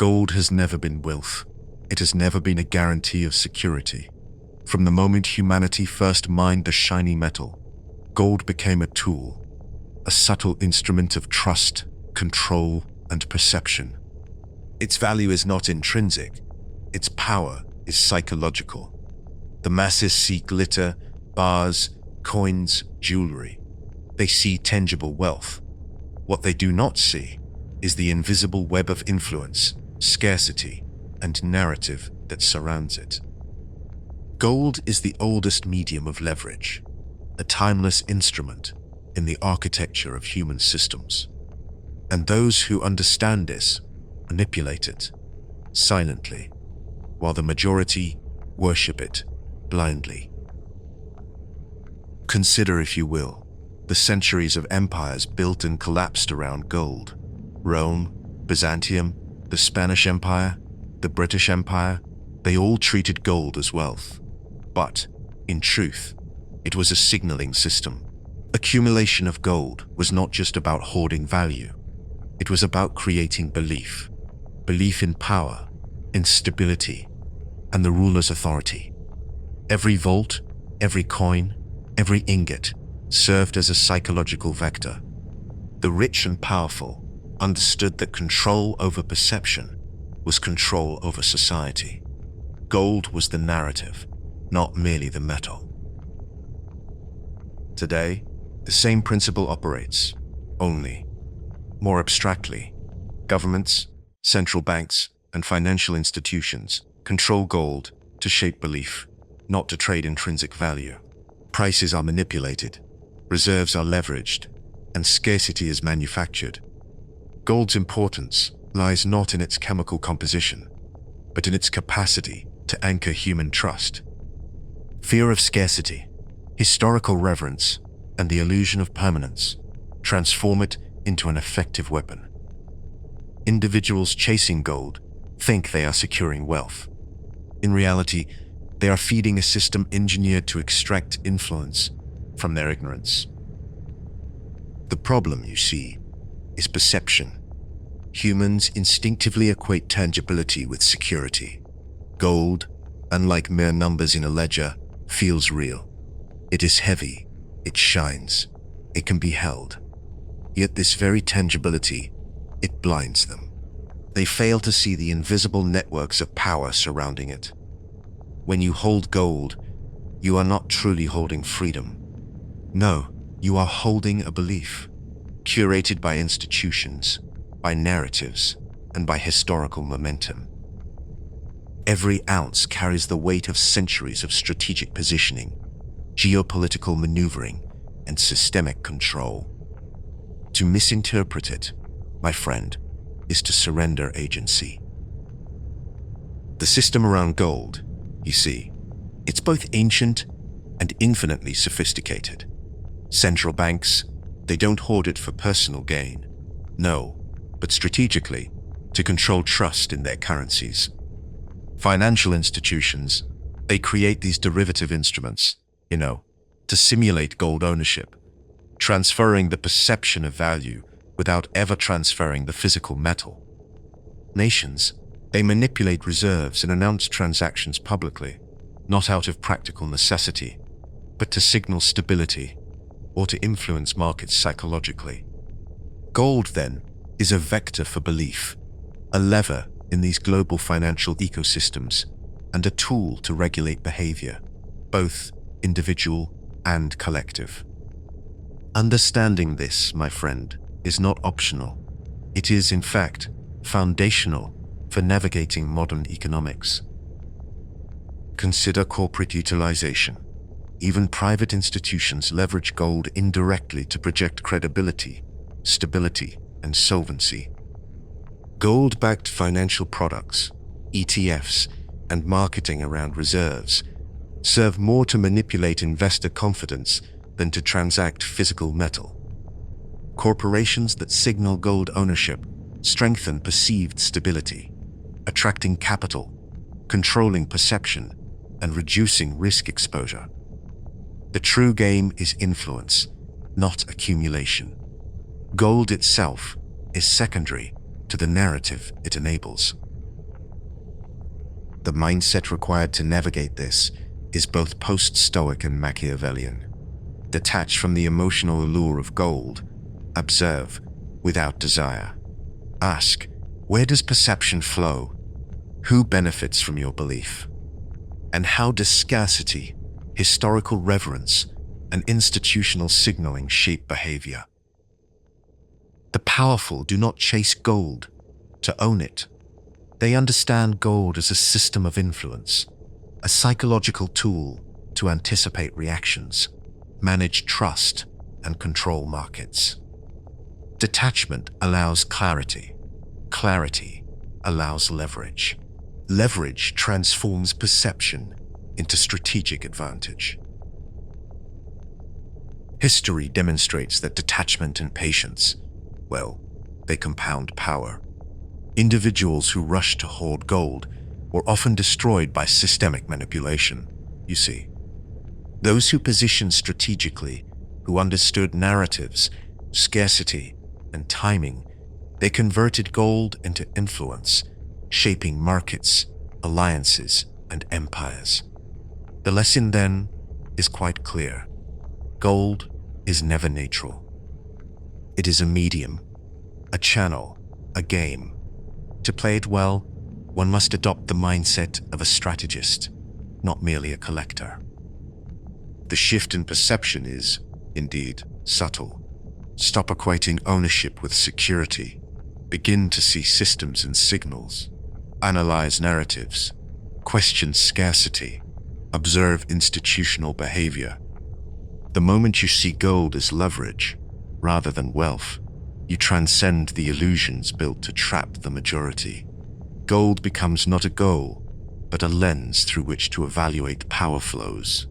Gold has never been wealth. It has never been a guarantee of security. From the moment humanity first mined the shiny metal, gold became a tool, a subtle instrument of trust, control, and perception. Its value is not intrinsic. Its power is psychological. The masses see glitter, bars, coins, jewelry. They see tangible wealth. What they do not see is the invisible web of influence, scarcity, and narrative that surrounds it. Gold is the oldest medium of leverage, a timeless instrument in the architecture of human systems. And those who understand this manipulate it silently, while the majority worship it blindly. Consider, if you will, the centuries of empires built and collapsed around gold. Rome, Byzantium, the Spanish Empire, the British Empire, they all treated gold as wealth. But, in truth, it was a signaling system. Accumulation of gold was not just about hoarding value. It was about creating belief. Belief in power, in stability, and the ruler's authority. Every vault, every coin, every ingot served as a psychological vector. The rich and powerful understood that control over perception was control over society. Gold was the narrative, not merely the metal. Today, the same principle operates, only more abstractly. Governments, central banks, and financial institutions control gold to shape belief, not to trade intrinsic value. Prices are manipulated, reserves are leveraged, and scarcity is manufactured. Gold's importance lies not in its chemical composition, but in its capacity to anchor human trust. Fear of scarcity, historical reverence, and the illusion of permanence transform it into an effective weapon. Individuals chasing gold think they are securing wealth. In reality, they are feeding a system engineered to extract influence from their ignorance. The problem, you see, is perception. Humans instinctively equate tangibility with security. Gold, unlike mere numbers in a ledger, feels real. It is heavy, it shines, it can be held. Yet this very tangibility, it blinds them. They fail to see the invisible networks of power surrounding it. When you hold gold, you are not truly holding freedom. No, you are holding a belief, curated by institutions, by narratives, and by historical momentum. Every ounce carries the weight of centuries of strategic positioning, geopolitical maneuvering, and systemic control. To misinterpret it, my friend, is to surrender agency. The system around gold, you see, it's both ancient and infinitely sophisticated. Central banks, they don't hoard it for personal gain. No, but strategically, to control trust in their currencies. Financial institutions, they create these derivative instruments, to simulate gold ownership, transferring the perception of value without ever transferring the physical metal. Nations, they manipulate reserves and announce transactions publicly, not out of practical necessity, but to signal stability or to influence markets psychologically. Gold, then, is a vector for belief, a lever in these global financial ecosystems, and a tool to regulate behavior, both individual and collective. Understanding this, my friend, is not optional. It is, in fact, foundational for navigating modern economics. Consider corporate utilization. Even private institutions leverage gold indirectly to project credibility, stability, and solvency. Gold-backed financial products, ETFs, and marketing around reserves serve more to manipulate investor confidence than to transact physical metal. Corporations that signal gold ownership strengthen perceived stability, attracting capital, controlling perception, and reducing risk exposure. The true game is influence, not accumulation. Gold itself is secondary to the narrative it enables. The mindset required to navigate this is both post-Stoic and Machiavellian. Detach from the emotional allure of gold. Observe without desire. Ask, where does perception flow? Who benefits from your belief? And how does scarcity, historical reverence, and institutional signaling shape behavior? The powerful do not chase gold to own it. They understand gold as a system of influence, a psychological tool to anticipate reactions, manage trust, and control markets. Detachment allows clarity. Clarity allows leverage. Leverage transforms perception into strategic advantage. History demonstrates that detachment and patience, well, they compound power. Individuals who rushed to hoard gold were often destroyed by systemic manipulation, you see. Those who positioned strategically, who understood narratives, scarcity, and timing, they converted gold into influence, shaping markets, alliances, and empires. The lesson then is quite clear. Gold is never neutral. It is a medium, a channel, a game. To play it well, one must adopt the mindset of a strategist, not merely a collector. The shift in perception is, indeed, subtle. Stop equating ownership with security. Begin to see systems and signals. Analyze narratives. Question scarcity. Observe institutional behavior. The moment you see gold as leverage, rather than wealth, you transcend the illusions built to trap the majority. Gold becomes not a goal, but a lens through which to evaluate power flows.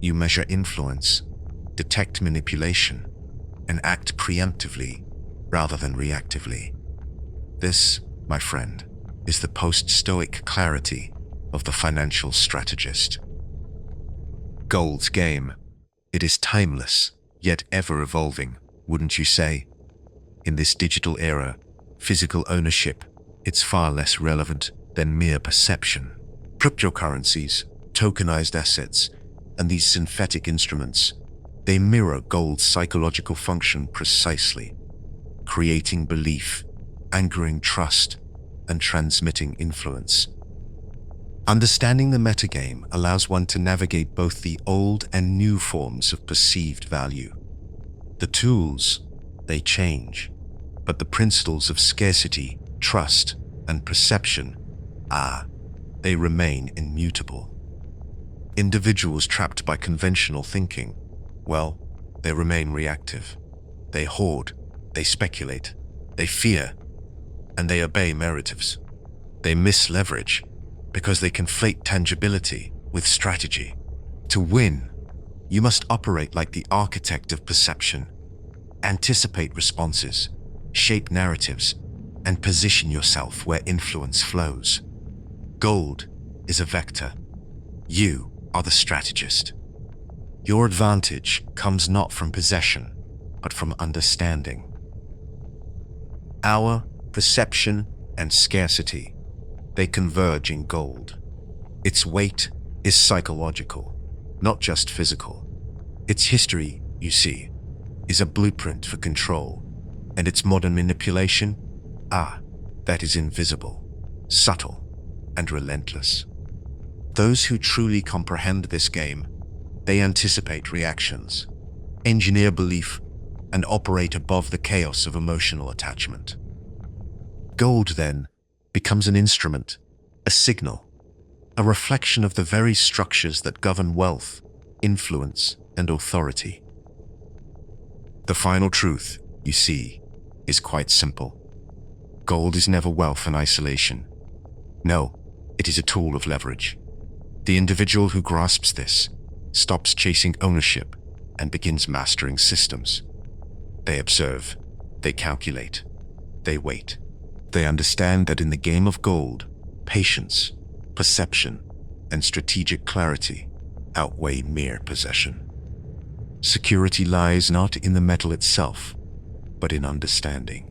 You measure influence, detect manipulation, and act preemptively rather than reactively. This, my friend, is the post-Stoic clarity of the financial strategist. Gold's game. It is timeless, yet ever-evolving, wouldn't you say? In this digital era, physical ownership, it's far less relevant than mere perception. Cryptocurrencies, tokenized assets, and these synthetic instruments, they mirror gold's psychological function precisely, creating belief, anchoring trust, and transmitting influence. Understanding the metagame allows one to navigate both the old and new forms of perceived value. The tools, they change, but the principles of scarcity, trust, and perception, they remain immutable. Individuals trapped by conventional thinking, well, they remain reactive. They hoard, they speculate, they fear, and they obey narratives. They misleverage because they conflate tangibility with strategy. To win, you must operate like the architect of perception, anticipate responses, shape narratives, and position yourself where influence flows. Gold is a vector. You are the strategist. Your advantage comes not from possession, but from understanding. Our perception and scarcity, they converge in gold. Its weight is psychological, not just physical. Its history, you see, is a blueprint for control, and its modern manipulation, that is invisible, subtle, and relentless. Those who truly comprehend this game, they anticipate reactions, engineer belief, and operate above the chaos of emotional attachment. Gold, then, becomes an instrument, a signal, a reflection of the very structures that govern wealth, influence, and authority. The final truth, you see, is quite simple. Gold is never wealth in isolation. No, it is a tool of leverage. The individual who grasps this stops chasing ownership and begins mastering systems. They observe, they calculate, they wait. They understand that in the game of gold, patience, perception, and strategic clarity outweigh mere possession. Security lies not in the metal itself, but in understanding.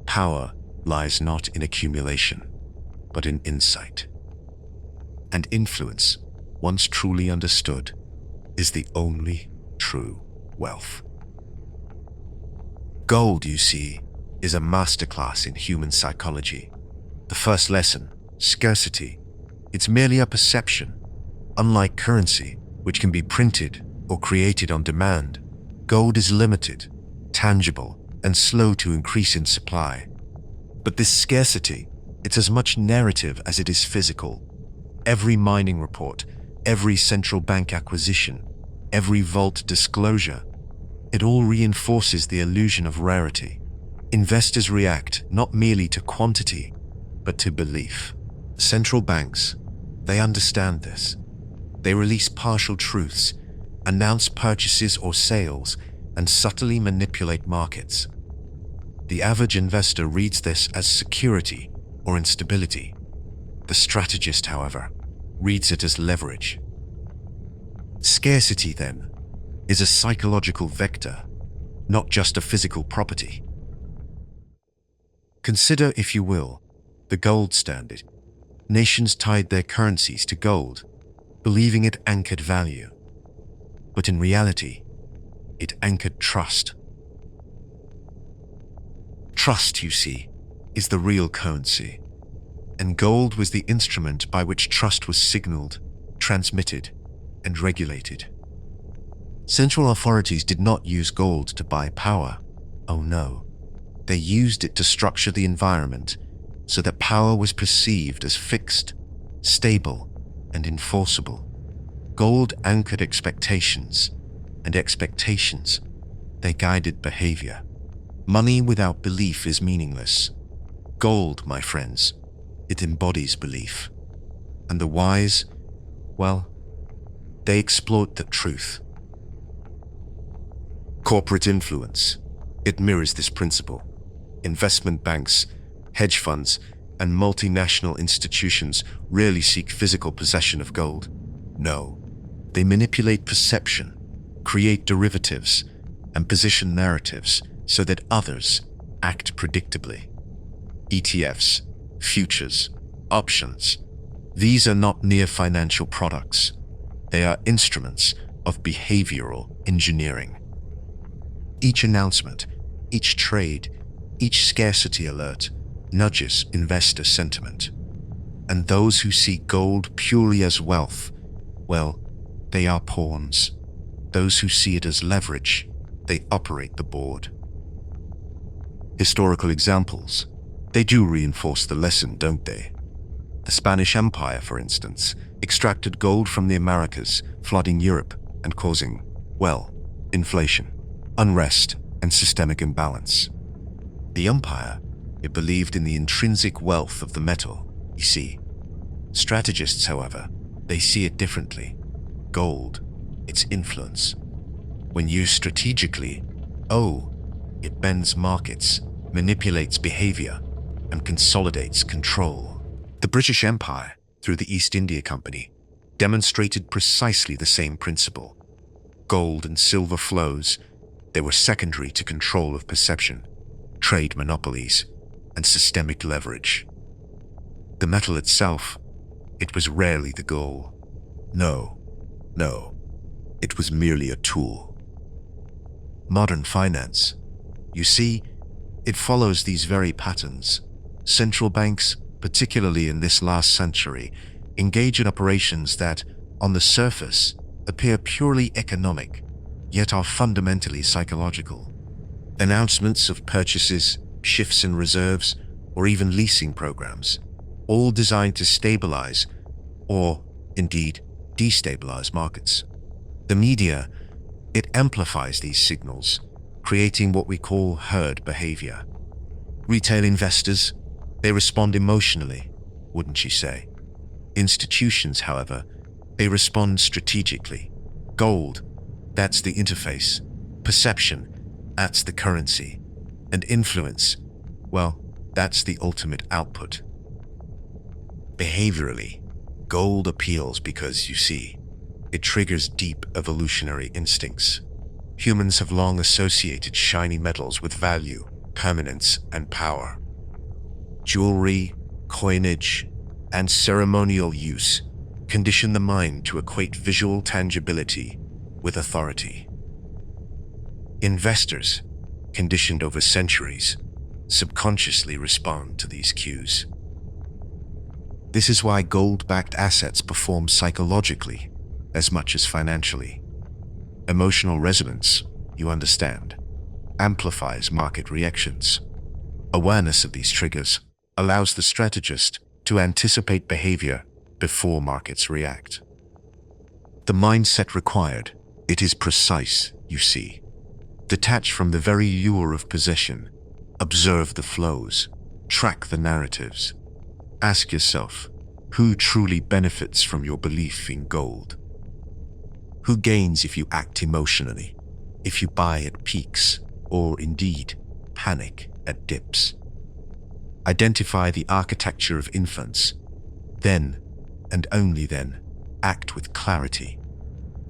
Power lies not in accumulation, but in insight. And influence, once truly understood, is the only true wealth. Gold, you see, is a masterclass in human psychology. The first lesson, scarcity, it's merely a perception. Unlike currency, which can be printed or created on demand, gold is limited, tangible, and slow to increase in supply. But this scarcity, it's as much narrative as it is physical. Every mining report, every central bank acquisition, every vault disclosure, it all reinforces the illusion of rarity. Investors react not merely to quantity, but to belief. Central banks, they understand this. They release partial truths, announce purchases or sales, and subtly manipulate markets. The average investor reads this as security or instability. The strategist, however, reads it as leverage. Scarcity, then, is a psychological vector, not just a physical property. Consider, if you will, the gold standard. Nations tied their currencies to gold, believing it anchored value. But in reality, it anchored trust. Trust, you see, is the real currency, and gold was the instrument by which trust was signaled, transmitted, and regulated. Central authorities did not use gold to buy power. Oh no. They used it to structure the environment so that power was perceived as fixed, stable, and enforceable. Gold anchored expectations, and expectations, they guided behavior. Money without belief is meaningless. Gold, my friends, it embodies belief. And the wise, well, they exploit the truth. Corporate influence, it mirrors this principle. Investment banks, hedge funds, and multinational institutions rarely seek physical possession of gold. No, they manipulate perception, create derivatives, and position narratives so that others act predictably. ETFs, futures, options, these are not mere financial products. They are instruments of behavioral engineering. Each announcement, each trade, each scarcity alert nudges investor sentiment. And those who see gold purely as wealth, well, they are pawns. Those who see it as leverage, they operate the board. Historical examples, they do reinforce the lesson, don't they? The Spanish Empire, for instance, extracted gold from the Americas, flooding Europe and causing, well, inflation, unrest, and systemic imbalance. The empire, it believed in the intrinsic wealth of the metal, you see. Strategists, however, they see it differently. Gold, its influence. When used strategically, oh, it bends markets, manipulates behavior, and consolidates control. The British Empire, through the East India Company, demonstrated precisely the same principle. Gold and silver flows, they were secondary to control of perception, trade monopolies, and systemic leverage. The metal itself, it was rarely the goal. No, it was merely a tool. Modern finance, you see, it follows these very patterns. Central banks, particularly in this last century, engage in operations that, on the surface, appear purely economic, yet are fundamentally psychological. Announcements of purchases, shifts in reserves, or even leasing programs, all designed to stabilize, or, indeed, destabilize markets. The media, it amplifies these signals, creating what we call herd behavior. Retail investors, they respond emotionally, wouldn't you say? Institutions, however, they respond strategically. Gold, that's the interface. Perception, that's the currency. And influence, well, that's the ultimate output. Behaviorally, gold appeals because, you see, it triggers deep evolutionary instincts. Humans have long associated shiny metals with value, permanence, and power. Jewelry, coinage, and ceremonial use, condition the mind to equate visual tangibility with authority. Investors, conditioned over centuries, subconsciously respond to these cues. This is why gold-backed assets perform psychologically as much as financially. Emotional resonance, you understand, amplifies market reactions. Awareness of these triggers allows the strategist to anticipate behavior before markets react. The mindset required, it is precise, you see. Detach from the very lure of possession. Observe the flows. Track the narratives. Ask yourself, who truly benefits from your belief in gold? Who gains if you act emotionally, if you buy at peaks, or indeed, panic at dips? Identify the architecture of influence. Then, and only then, act with clarity.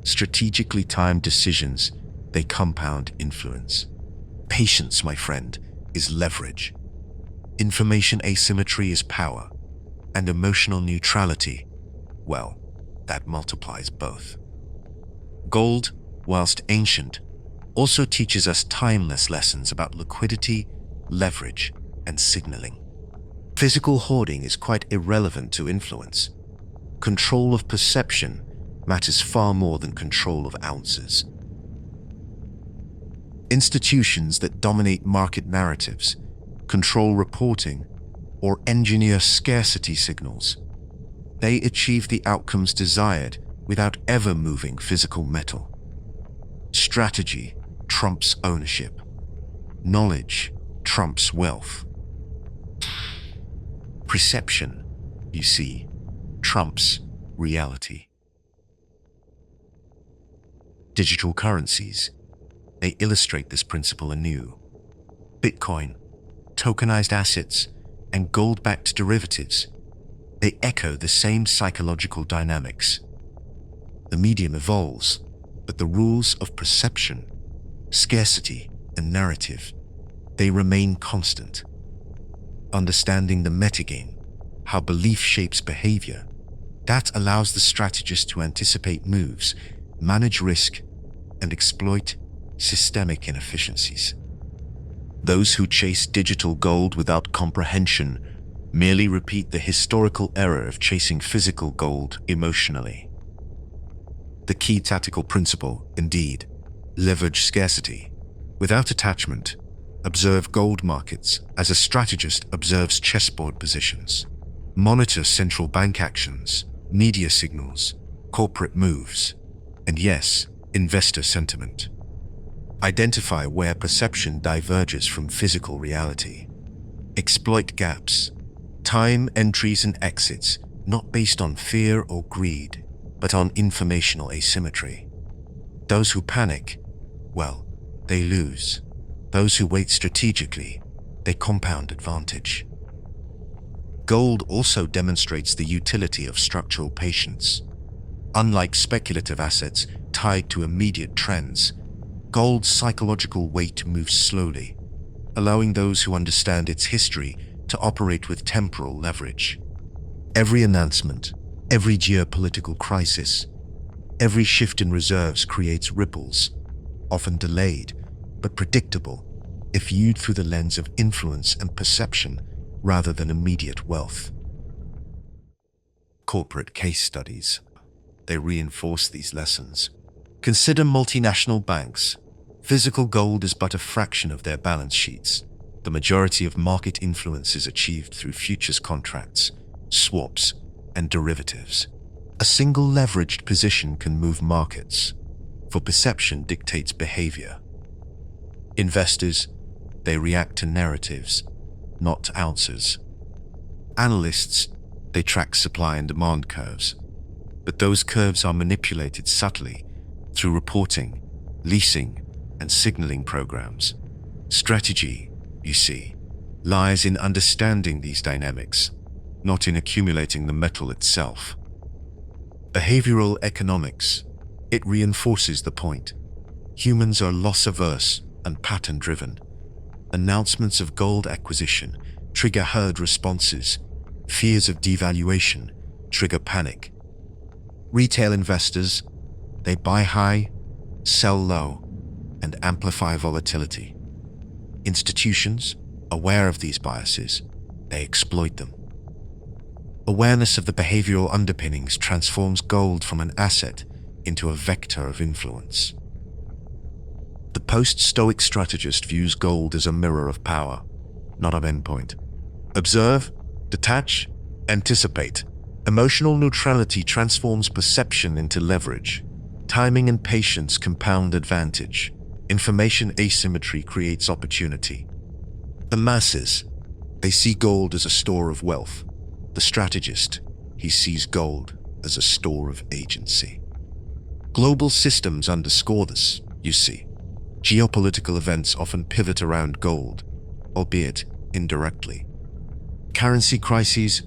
Strategically timed decisions, they compound influence. Patience, my friend, is leverage. Information asymmetry is power. And emotional neutrality, well, that multiplies both. Gold, whilst ancient, also teaches us timeless lessons about liquidity, leverage, and signaling. Physical hoarding is quite irrelevant to influence. Control of perception matters far more than control of ounces. Institutions that dominate market narratives, control reporting, or engineer scarcity signals, they achieve the outcomes desired without ever moving physical metal. Strategy trumps ownership. Knowledge trumps wealth. Perception, you see, trumps reality. Digital currencies, they illustrate this principle anew. Bitcoin, tokenized assets, and gold-backed derivatives, they echo the same psychological dynamics. The medium evolves, but the rules of perception, scarcity, and narrative, they remain constant. Understanding the metagame, how belief shapes behavior, that allows the strategist to anticipate moves, manage risk, and exploit systemic inefficiencies. Those who chase digital gold without comprehension merely repeat the historical error of chasing physical gold emotionally. The key tactical principle, indeed, leverage scarcity. Without attachment, observe gold markets as a strategist observes chessboard positions. Monitor central bank actions, media signals, corporate moves, and yes, investor sentiment. Identify where perception diverges from physical reality. Exploit gaps. Time entries and exits, not based on fear or greed, but on informational asymmetry. Those who panic, well, they lose. Those who wait strategically, they compound advantage. Gold also demonstrates the utility of structural patience. Unlike speculative assets tied to immediate trends, gold's psychological weight moves slowly, allowing those who understand its history to operate with temporal leverage. Every announcement, every geopolitical crisis, every shift in reserves creates ripples, often delayed, but predictable if viewed through the lens of influence and perception rather than immediate wealth. Corporate case studies, they reinforce these lessons. Consider multinational banks. Physical gold is but a fraction of their balance sheets. The majority of market influence is achieved through futures contracts, swaps, and derivatives. A single leveraged position can move markets, for perception dictates behavior. Investors, they react to narratives, not ounces. Analysts, they track supply and demand curves, but those curves are manipulated subtly through reporting, leasing, and signaling programs. Strategy, you see, lies in understanding these dynamics, not in accumulating the metal itself. Behavioral economics, it reinforces the point. Humans are loss-averse and pattern-driven. Announcements of gold acquisition trigger herd responses. Fears of devaluation trigger panic. Retail investors, they buy high, sell low, and amplify volatility. Institutions, aware of these biases, they exploit them. Awareness of the behavioral underpinnings transforms gold from an asset into a vector of influence. The post-Stoic strategist views gold as a mirror of power, not an endpoint. Observe, detach, anticipate. Emotional neutrality transforms perception into leverage. Timing and patience compound advantage. Information asymmetry creates opportunity. The masses, they see gold as a store of wealth. The strategist, he sees gold as a store of agency. Global systems underscore this, you see. Geopolitical events often pivot around gold, albeit indirectly. Currency crises,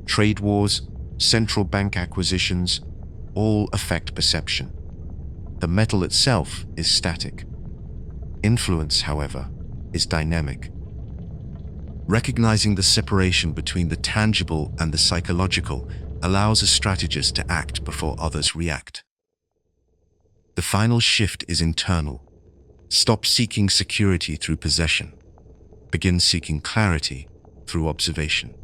trade wars, central bank acquisitions, all affect perception. The metal itself is static. Influence, however, is dynamic. Recognizing the separation between the tangible and the psychological allows a strategist to act before others react. The final shift is internal. Stop seeking security through possession. Begin seeking clarity through observation.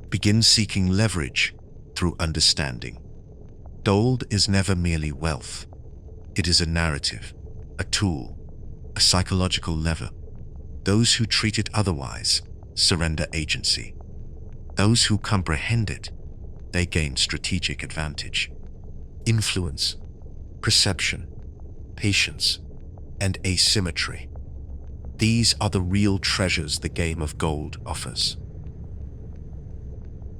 Begin seeking leverage through understanding. Gold is never merely wealth. It is a narrative, a tool, a psychological lever. Those who treat it otherwise surrender agency. Those who comprehend it, they gain strategic advantage. Influence, perception, patience, and asymmetry. These are the real treasures the game of gold offers.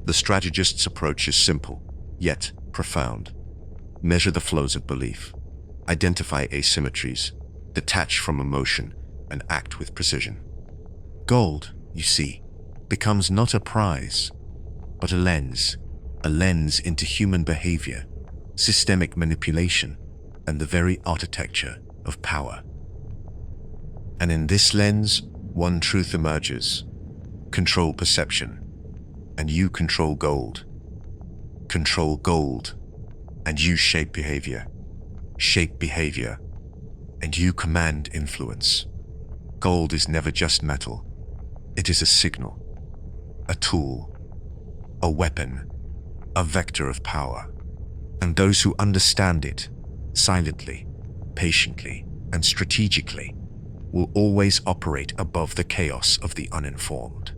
The strategist's approach is simple, yet profound. Measure the flows of belief, identify asymmetries, detach from emotion, and act with precision. Gold, you see, becomes not a prize, but a lens into human behavior, systemic manipulation, and the very architecture of power. And in this lens, one truth emerges: control perception, and you control gold. Control gold, and you shape behavior. Shape behavior, and you command influence. Gold is never just metal. It is a signal, a tool, a weapon, a vector of power. And those who understand it, silently, patiently, and strategically, will always operate above the chaos of the uninformed.